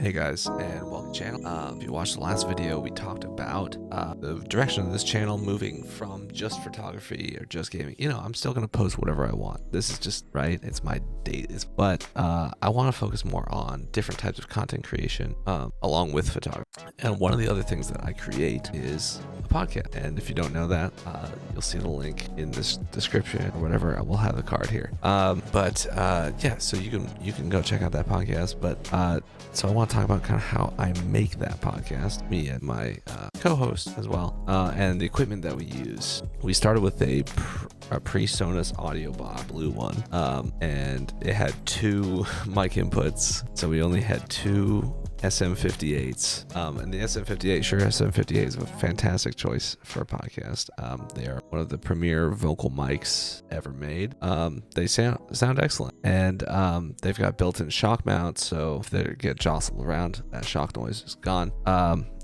Hey guys, and welcome to the channel. If you watched the last video, we talked about the direction of this channel moving from just photography or just gaming. I'm still going to post whatever I want. This is just, right? It's my day. But I want to focus more on different types of content creation along with photography. And one of the other things that I create is a podcast. And if you don't know that, you'll see the link in this description or whatever. We'll have the card here. Yeah, so you can go check out that podcast. But so I want to talk about kind of how I make that podcast, me and my co-host as well, and the equipment that we use. We started with a PreSonus Audio Bob Blue one, and it had two mic inputs, so we only had two SM58s, and the SM58 is a fantastic choice for a podcast. They are one of the premier vocal mics ever made. They sound excellent, and they've got built-in shock mounts, so if they get jostled around, that shock noise is gone.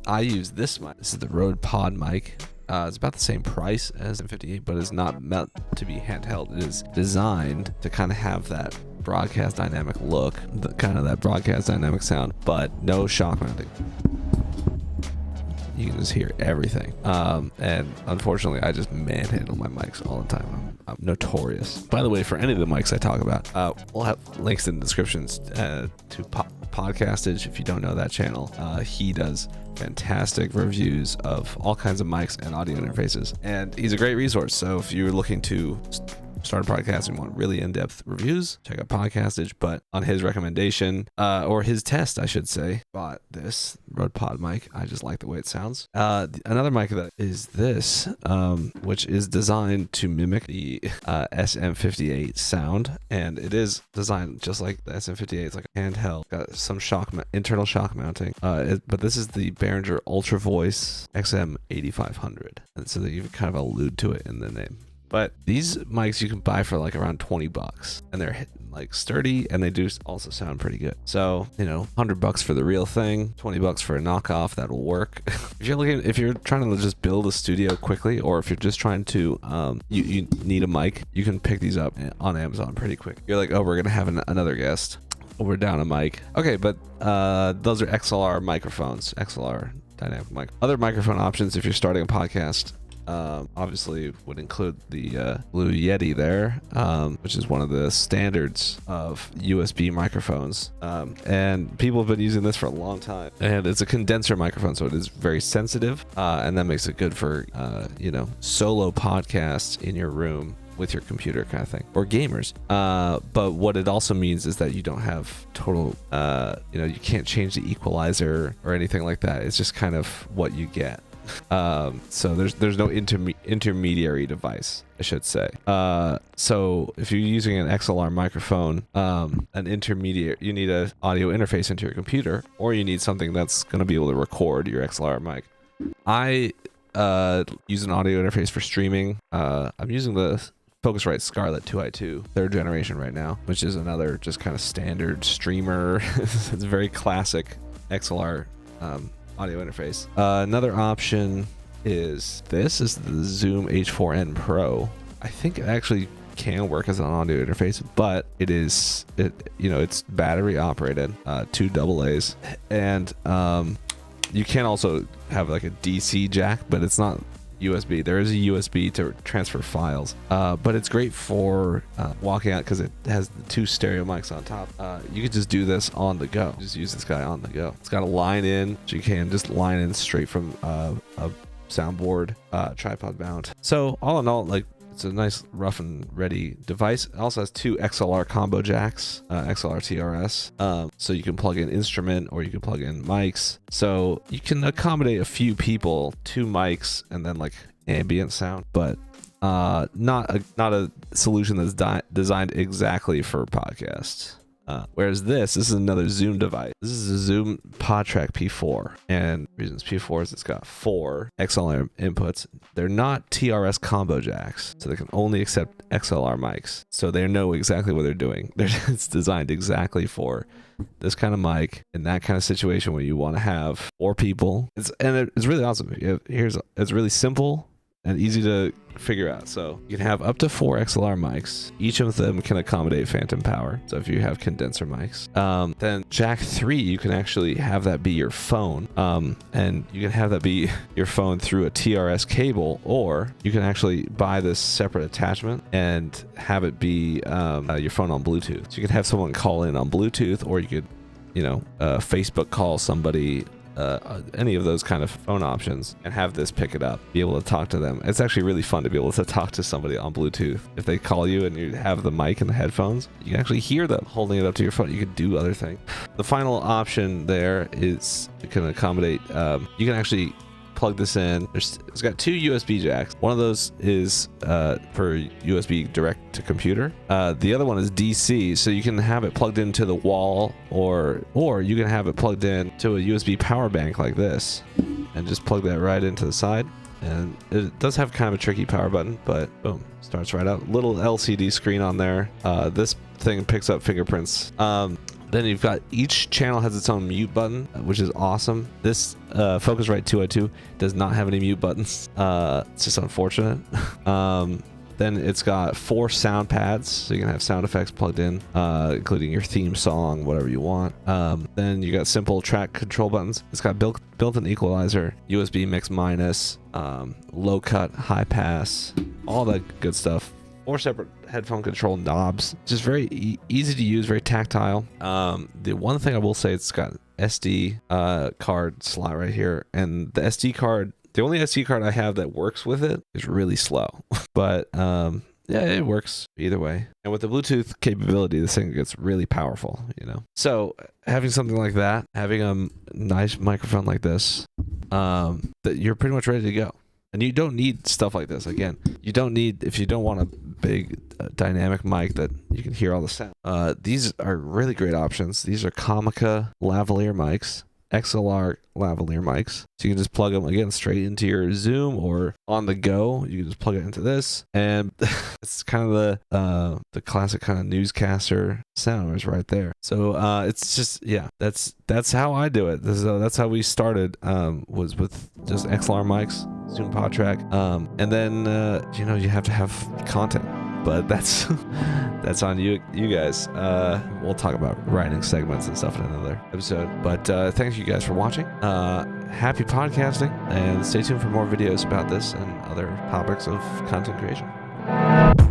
I use this mic. This is the Rode Podmic. It's about the same price as M58, but it's not meant to be handheld. It is designed to kind of have that broadcast dynamic look, that broadcast dynamic sound, but no shock mounting. You can just hear everything. And unfortunately, I just manhandle my mics all the time. I'm notorious. By the way, for any of the mics I talk about, we'll have links in the descriptions to Podcastage. If you don't know that channel, he does fantastic reviews of all kinds of mics and audio interfaces, and he's a great resource. So if you're looking to start a podcast and want really in-depth reviews, check out Podcastage. But on his recommendation, or his test, I should say, bought this Rode Pod mic. I just like the way it sounds. Another mic that is this, which is designed to mimic the SM58 sound, and it is designed just like the SM58. It's like a handheld, got some internal shock mounting. But this is the Behringer Ultra Voice XM8500, and so that you kind of allude to it in the name. But these mics you can buy for like around $20, and they're like sturdy, and they do also sound pretty good. So, $100 for the real thing, $20 for a knockoff, that'll work. If you're trying to just build a studio quickly, or if you're just trying to, you need a mic, you can pick these up on Amazon pretty quick. You're like, oh, we're gonna have another guest. Oh, we're down a mic. Okay, but those are XLR microphones, XLR dynamic mic. Other microphone options if you're starting a podcast. Obviously would include the Blue Yeti there, which is one of the standards of USB microphones, and people have been using this for a long time, and it's a condenser microphone, so it is very sensitive, and that makes it good for solo podcasts in your room with your computer kind of thing, or gamers. But what it also means is that you don't have total, you can't change the equalizer or anything like that. It's just kind of what you get. So there's no intermediary device, I should say. So if you're using an XLR microphone, you need an audio interface into your computer, or you need something that's going to be able to record your XLR mic. I use an audio interface for streaming. I'm using the Focusrite Scarlett 2i2 3rd generation right now, which is another just kind of standard streamer. It's very classic XLR audio interface. Another option is the Zoom H4n Pro. I think it actually can work as an audio interface, but it's battery operated, 2 AA's, and you can also have like a DC jack, but it's not USB. There is a USB to transfer files, but it's great for walking out because it has the 2 stereo mics on top. You could just do this on the go. Just use this guy on the go. It's got a line in, so you can just line in straight from a soundboard, tripod mount. So all in all, it's a nice rough and ready device. It also has 2 XLR combo jacks, XLR TRS. So you can plug in instrument, or you can plug in mics. So you can accommodate a few people, 2 mics, and then like ambient sound, but not a solution that's designed exactly for podcasts. Whereas this is another Zoom device. This is a Zoom Podtrak P4, and the reason it's P4 is it's got 4 XLR inputs. They're not TRS combo jacks, so they can only accept XLR mics. So they know exactly what they're doing. It's designed exactly for this kind of mic in that kind of situation where you want to have 4 people. It's really awesome. It's really simple. and easy to figure out. So you can have up to 4 XLR mics. Each of them can accommodate phantom power. So if you have condenser mics, then jack 3, you can actually have that be your phone. And you can have that be your phone through a TRS cable, or you can actually buy this separate attachment and have it be your phone on Bluetooth. So you can have someone call in on Bluetooth, or you could, Facebook call somebody, any of those kind of phone options, and have this pick it up, be able to talk to them. It's actually really fun to be able to talk to somebody on Bluetooth. If they call you and you have the mic and the headphones, you can actually hear them holding it up to your phone. You can do other things. The final option there is you can accommodate, you can actually plug this in. It's got 2 USB jacks. One of those is for USB direct to computer. The other one is DC, so you can have it plugged into the wall, or you can have it plugged in to a USB power bank like this, and just plug that right into the side. And it does have kind of a tricky power button, but boom, starts right out. Little LCD screen on there. This thing picks up fingerprints. Then you've got each channel has its own mute button, which is awesome. This Focusrite 202 does not have any mute buttons. It's just unfortunate. Then it's got 4 sound pads, so you can have sound effects plugged in, including your theme song, whatever you want. Then you got simple track control buttons. It's got built-in equalizer, USB mix minus, low cut, high pass, all that good stuff. 4 separate headphone control knobs. Just very easy to use, very tactile. The one thing I will say, it's got SD card slot right here, and the SD card, the only SD card I have that works with it is really slow. But yeah, it works either way. And with the Bluetooth capability, this thing gets really powerful, So having something like that, having a nice microphone like this, that you're pretty much ready to go. And you don't need stuff like this. Again, you don't need, if you don't want a big dynamic mic that you can hear all the sound. These are really great options. These are Comica lavalier mics, XLR lavalier mics. So you can just plug them, again, straight into your Zoom, or on the go. You can just plug it into this. And it's kind of the classic kind of newscaster sound is right there. So it's just, yeah, that's how I do it. That's how we started, was with just XLR mics, Zoom Podtrak, and then you have to have content, but that's on you guys. We'll talk about writing segments and stuff in another episode, but thank you guys for watching. Happy podcasting, and stay tuned for more videos about this and other topics of content creation.